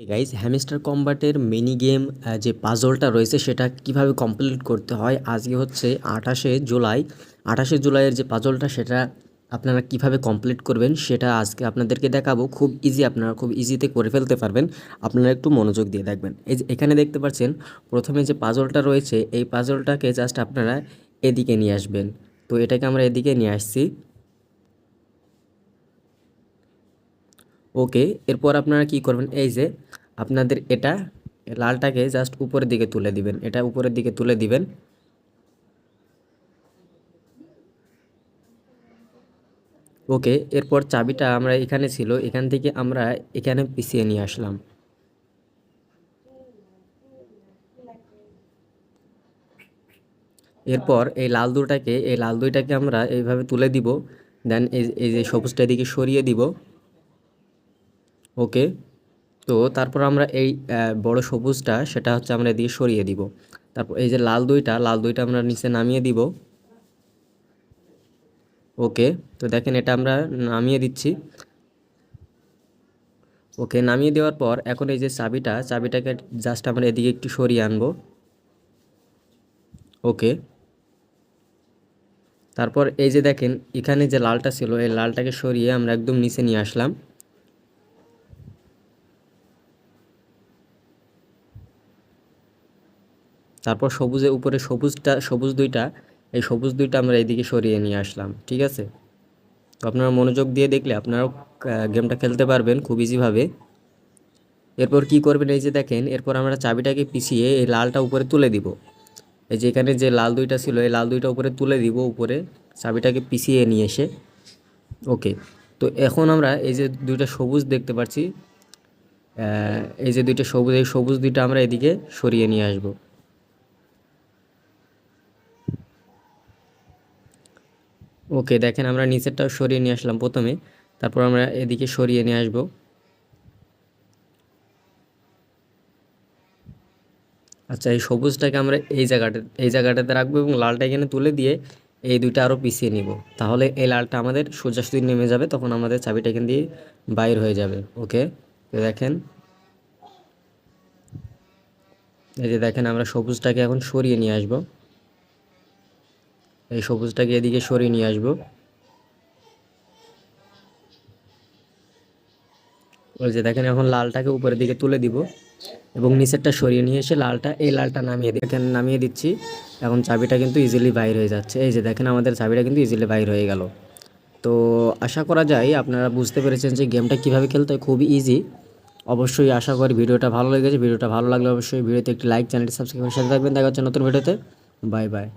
Guys hamster কম্বাটের mini game যে পাজলটা রয়েছে সেটা কিভাবে কমপ্লিট করতে হয়। আজকে হচ্ছে 28শে জুলাই। 28শে জুলাইয়ের যে পাজলটা সেটা আপনারা কিভাবে কমপ্লিট করবেন সেটা আজকে আপনাদেরকে দেখাবো। খুব ইজি, আপনারা খুব ইজিতে করে ফেলতে পারবেন। আপনারা একটু মনোযোগ দিয়ে দেখবেন। এই যে এখানে দেখতে পাচ্ছেন প্রথমে যে পাজলটা রয়েছে এই পাজলটাকে জাস্ট আপনারা এদিকে নিয়ে আসবেন। তো এটাকে আমরা এদিকে নিয়ে আসছি। ওকে, এরপর আপনারা কি করবেন, এই যে আপনাদের এটা লালটাকে জাস্ট উপরের দিকে তুলে দিবেন, এটা উপরের দিকে তুলে দিবেন। ওকে, এরপর চাবিটা আমরা এখানে ছিল, এখান থেকে আমরা এখানে পিছিয়ে নিয়ে আসলাম। এরপর এই লাল দুইটাকে আমরা এইভাবে তুলে দিব। দেন এই যে সবুজটা এদিকে সরিয়ে দিব। ওকে, তো তারপর আমরা এই বড় সবুজটা সেটা হচ্ছে আমরা এদিকে সরিয়ে দিব। তারপর এই যে লাল দুইটা আমরা নিচে নামিয়ে দিব। ওকে, তো দেখেন এটা আমরা নামিয়ে দিচ্ছি। ওকে, নামিয়ে দেওয়ার পর এখন এই যে চাবিটাকে জাস্ট আমরা এদিকে একটু সরিয়ে আনবো। ওকে, তারপর এই যে দেখেন এখানে যে লালটা ছিল এই লালটাকে সরিয়ে আমরা একদম নিচে নিয়ে আসলাম। তারপর সবুজের উপরে সবুজ দুইটা আমরা এদিকে সরিয়ে নিয়ে আসলাম। ঠিক আছে, তো আপনারা মনোযোগ দিয়ে দেখলে আপনারাও গেমটা খেলতে পারবেন খুব ইজিভাবে। এরপর কি করবেন, এই যে দেখেন এরপর আমরা চাবিটাকে পিছিয়ে এই লালটা উপরে তুলে দিব। এই যে এখানে যে লাল দুইটা ছিল এই লাল দুইটা উপরে তুলে দিব, উপরে চাবিটাকে পিছিয়ে নিয়ে এসে। ওকে, তো এখন আমরা এই যে দুইটা সবুজ দেখতে পাচ্ছি, এই যে দুইটা সবুজ, এই সবুজ দুইটা আমরা এদিকে সরিয়ে নিয়ে আসব। ওকে, দেখেন আমরা নিচেরটাও সরিয়ে নিয়ে আসলাম প্রথমে, তারপর আমরা এদিকে সরিয়ে নিয়ে আসব। আচ্ছা, এই সবুজটাকে আমরা এই জায়গাটাতে রাখবো এবং লালটা এখানে তুলে দিয়ে এই দুইটা আরও পিছিয়ে নিব। তাহলে এই লালটা আমাদের সোজাসুজি নেমে যাবে, তখন আমাদের চাবিটা এখান দিয়ে বাইর হয়ে যাবে। ওকে, তো দেখেন এই যে দেখেন আমরা সবুজটাকে এখন সরিয়ে নিয়ে আসব। এই সবুজটাকে এদিকে সরিয়ে নিয়ে আসব। ওই যে দেখেন এখন লালটাকে উপরের দিকে তুলে দিব এবং নিচেরটা সরিয়ে নিয়ে এসে এই লালটা নামিয়ে দিচ্ছি। এখন চাবিটা কিন্তু ইজিলি বাইর হয়ে যাচ্ছে। এই যে দেখেন আমাদের চাবিটা কিন্তু ইজিলি বাইর হয়ে গেল। তো আশা করা যায় আপনারা বুঝতে পেরেছেন যে গেমটা কিভাবে খেলতে হয়, খুবই ইজি। অবশ্যই আশা করি ভিডিওটা ভালো লেগেছে। ভিডিওটা ভালো লাগলে অবশ্যই ভিডিওতে একটি লাইক, চ্যানেলটি সাবস্ক্রাইব করে সাথে থাকবেন। দেখা হচ্ছে নতুন ভিডিওতে। Bye bye.